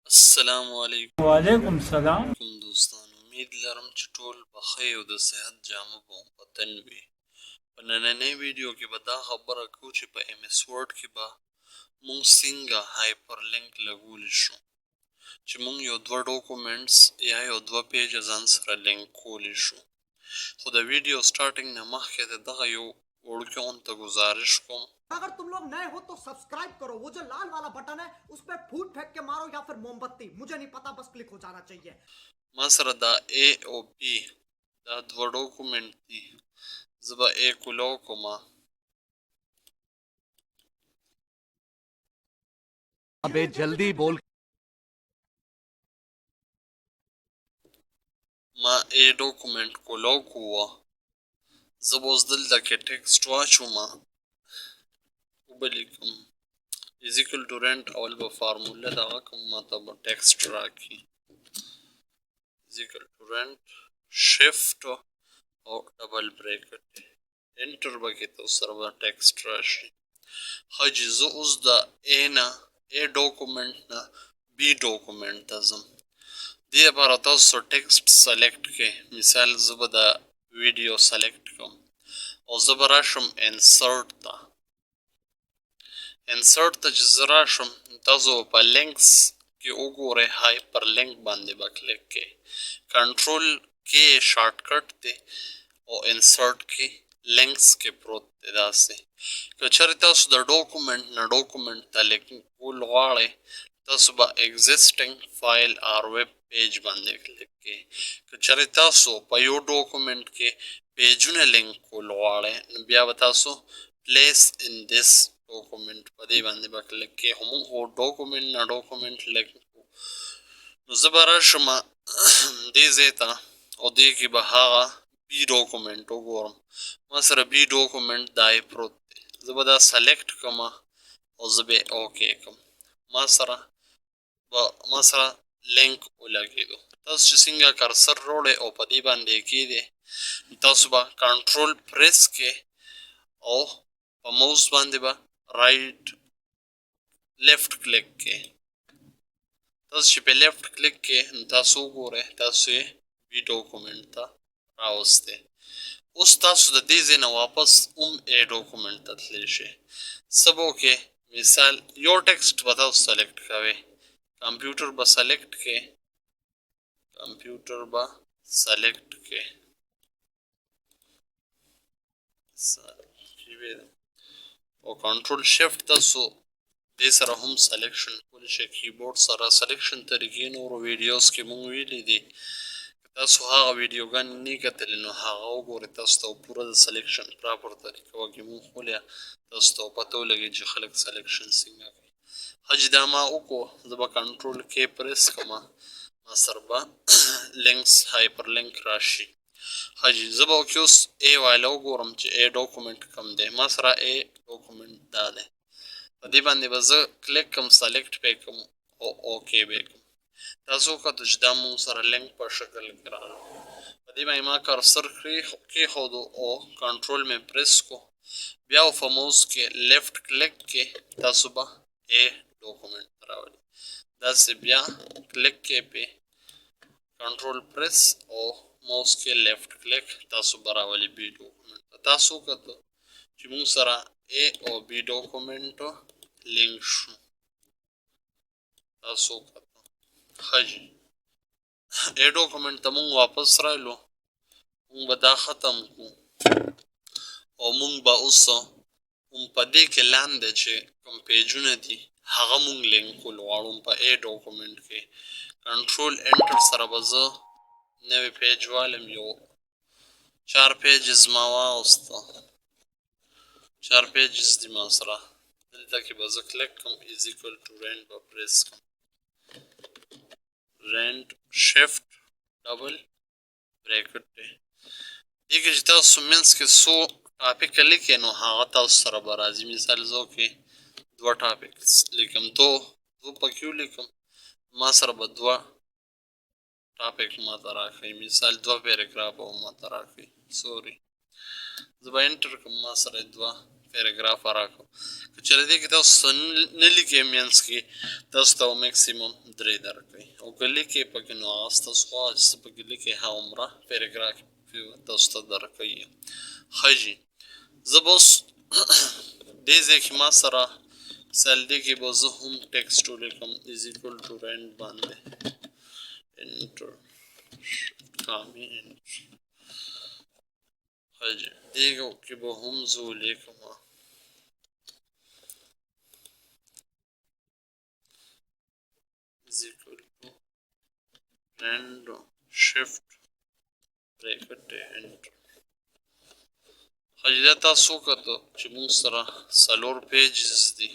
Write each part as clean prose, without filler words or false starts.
Assalamualaikum वालेकुम सलाम। دوستان امید لرم چې ټول بخیر او د صحت جامه به په تن وي په نننۍ ویډیو کې به دا خبره کوو چې په ایم اس ورډ کې به مونږ څنګه هایپر لینک لګولی شو چې مونږ یو دوه ډاکومنټس یا یو دوه پیجه ځان سره لینک کولی شو خو د ویډیو سټارټینګ نه مخکې د دغه یو وړوکی ته گزارش کوم अगर तुम लोग नए हो तो सब्सक्राइब करो, वो जो लाल वाला बटन है उस पर फूट फेंक के मारो या फिर मोमबत्ती, मुझे नहीं पता, बस क्लिक हो जाना चाहिए। ما سره دا A او B دا دوه ډاکومنټ دي زه به A کولو کومه अबे जल्दी बोल। ما A ډاکومنټ کولو کوه زه به اوس دلته کې ټکسټ واچومه وبلیکم is equal to rent اول به فارموله دغه کوم ماته به ټکسټ راکړي is equal to rent shift او ډبل بریکټ انټر به کې تاسو سره به ټکسټ راشي حاجی زه اوس د A نه A ډاکومنټ نه B ډاکومنټ ته ځم دې لپاره تاسو ټکسټ سلیکټ کړئ مثال زه به د ویډیو سلیکټ کوم او زه به راشم انسرټ ته انسرټ ته چې زه راشم تاسو په لینکس کې وګورئ هایپر لینک باندې به کلیک کړئ کنټرول کې شارټکټ دی او انسرټ کې لینکس کې پروت دی داسې که چېرې تاسو د ډاکومنټ نه ډاکومنټ ته لینک کول غواړئ تاسو به ایگزیسټینګ فایل اور ویب پیج باندې کلیک کړئ که چېرې تاسو په یو ډاکومنټ کې پیجونه لینک کول غواړئ نو بیا به تاسو پلیس ان دیس ډاکومنټ په دې باندې به کلیک کړئ خو موږ خو ډاکومنټ نه ډاکومنټ لینک کوو نو زه به راشم دې ځای ته او دې کې به هغه بي ډاکومنټ وګورم ما سره بي ډاکومنټ دا یې پروت دی زه به دا سلیکټ کړم او زه به اوکې کړم ما سره لینک ولګېدو تاسو چې څنګه کرسر راوړئ او په دې باندې کېدی تاسو به کنټرول پریس کې او په موس باندې به رائټ لیفټ کلیک کې تاسو چې په لیفټ کلیک کې تاسو وګورئ تاسو یې بي ډاکومنټ ته راوستی اوس تاسو د دې ځای نه واپس هم A ډاکومنټ ته تللی شئ څه به وکړئ مثال یو ټکسټ به تاسو سلیکټ کوئ کمپیوټر به سلیکټ کړئ او کنټرول شیفټ تاسو دې سره هم سلیکشن کولی شئ کیبورډ سره سلیکشن طریقې نورو ویډیوز کې مونږ ویلي دي که تاسو هغه ویډیوګانې نه کتلې نو هغه وګورئ تاسو ته پوره د سلیکشن پراپر طریقه وکړي مونږ ښولیا تاسو ته پته ولګي چې خلک سلیکشن څنګه کوي حاجي دا ما وکړو زه به کنټرول کې پریس کړم ما سره به لینکس هایپر لینک راشي حاجی زه به وکړې اوس A والا وګورم چې A ډاکومنټ کوم دی ما سره A ډاکومنټ دا دی په دې باندې به زه کلیک کوم سلیکټ پې کوم او اوکې به کوم تاسو وکتو چې دا مونږ سره لینک په شکل کې راغلی په دې باندې ما کرسر کېښودو او کنټرول مې پریس کو بیا په موس کې لیفټ کلیک کې تاسو به A ډاکومنټ راولي داسې بیا کلیک کې پې کنټرول پریس او موس کې لیفټ کلیک تاسو به راولي بي ډاکومنټ تاسو وکتو چې مونږ سره A او B ډاکومنټ لینک شو تاسو وکتو حاجی A ډاکومنټ ته مونږ واپس رالو مونږ به دا ختم کړو او مونږ به اوس په دې کې لاندې چې کوم پیجونه دي هغه مونږ لینک کول غواړو په A ډاکومنټ کې کنټرول انټر سره به زه نوی پیج والم یو 4 پیجز ما واغوسته 4 پیجز دي ما سره دلته کې به زه کلیک کوم از ایکول ټو رینټ به پریس کوم رینټ شفټ ډبل بریکټ دی دې کې چې تاسو منځ کې څو ټاپک لیکئ نو هغه تاسو سره به راځي مثال زه کې 2 ټاپکس لیکم 2 پکې ولیکم ما سره به 2 ټاپک ماته راښیي مثال 2 پیراګراف به ماته راښیي سوري زه به انټر کوم ما سره 2 پیراګراف راکو کچره دې کې تاسو نه لیکئ مینس کې تاسو ته میکسیمم 3 درکوي او که لیکئ پکې نو هغه ستاسو خوا چې څه پکې لیکئ هغومره پیراګراف تاسو ته درکوي ښه جي زه به اوس دې ځای کې ما سره مثال دې کې به زه هم ټیکسټ ولیکم از ایکول ټو رینټ باندې انټر کامي انټر ښه جي دې کې به هم زه ولیکم is equal to and shift bracket enter حاجی دا تاسو کتو چې موږ سره څلور پیجز دي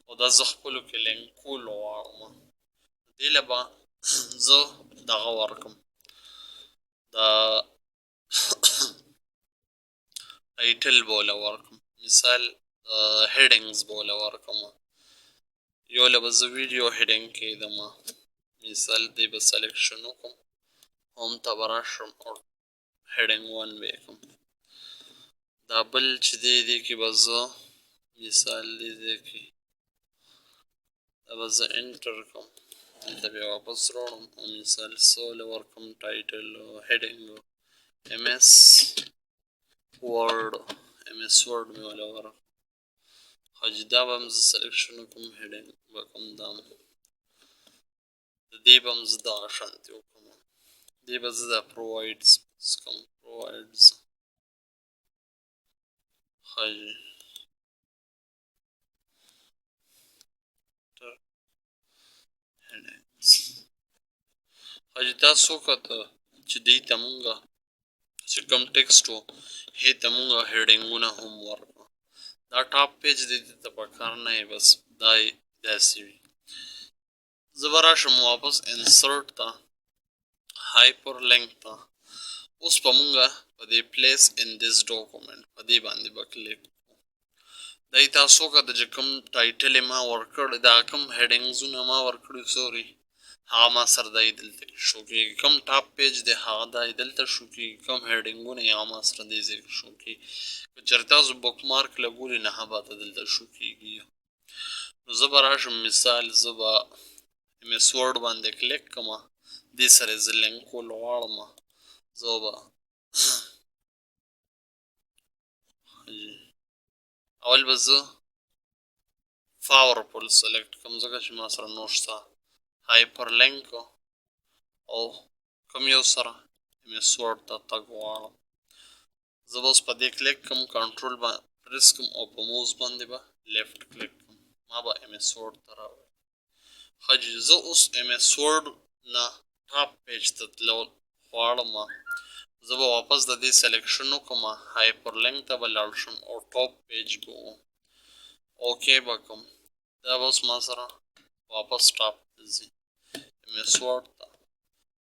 او دا زه خپلو کې لینکول غواړم دې له به زه دغه ورکم دا ټایټل به وله ورکم مثال هیډینګز به وله ورکم یو له به زه ویډیو هیډینګ کېږدم مثال دې به سلیکشن وکړم هم ته به راشم او هیډینګ 1 به یې کړم دا بل چې دی دې کې به زه مثال دې کې دا به زه انټر کړم دلته بیا واپس راوړم او مثال څه وله ورکړم ټایټل هیډینګ ایم ایس ورډ مې وله ورکړم حاجي دا به هم زه سلیکشن وکړم هیډینګ به کوم دا د دې به هم زه دغه شانتې وکړم دې به زه دا پرووایډز کوم پرووایډز حاجي حاجي تاسو وکته چې دې ته مونږه چې کوم ټیکسټ و هې ته مونږه هیډینګونه هم ورکړو دا ټاپ پیج دې ته پکار نه یې بس دا یې داسې وي زه به راشم واپس انسرټ ته هایپر لینک ته اوس به مونږه په دې پلیس ان دیس ډاکومنټ په دې باندې به کلیک دی تاسو وکته چې کوم ټایټل یې ما ورکړی دا کوم هیډینګزونه ما ورکړي سوري هغه ما سره دی دلته شو کېږي کوم ټاپ پیج دی هغه دی دلته شو کېږي کوم هیډینګونه یې هغه ما سره دې ځای کې شو کېږي که چېرې تاسو بک مارک لګولي نه هغه به دلته شو کېږي نو زه به راشم مثال زه به ایم ایس ورډ باندې کلیک کړم دې سره یې زه لینکول غواړم زه به اول به زه پاورفل سلیکټ کوم ځکه چې ما سره نور شته هایپرلینک او کوم یو سره ایم ایس ورډ ته تګ غواړم زه به اوس په دې کلیک کوم کنټرول به پریس کوم او په موز باندې به لیفټ کلیک کوم ما به ایم ایس ورډ ته راوړي ښه جي زه اوس ایم ایس ورډ نه ټاپ پیج ته تلل غواړم زه به واپس د دې سلیکشن وکړم هایپرلینک ته به لاړ شم او ټاپ پیج به اوکې به کوم دا به اوس ما سره واپس ټاپ ته ځي ایم ایس ورډ ته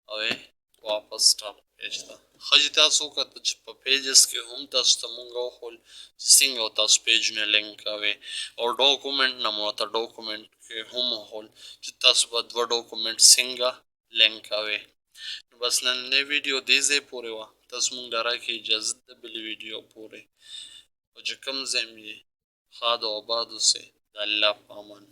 او واپس ټاپ پیج ته ښه جي تاسو وکته چې په پیجز کې هم تاسو ته مونږ وښول چې څنګه تاسو پیجونه لینک کوئ او ډاکومنټ نه مو ورته ډاکومنټ کې هم وښول چې تاسو به دوه ډاکومنټ څنګه لینک کوئ نو بس نننۍ ویډیو دې ځای پورې وه تاسو مونږ له راکړئ اجازت د بلې ویډیو پورې او چې کوم ځای مې ښاد او آباد اوسئ د الله په امان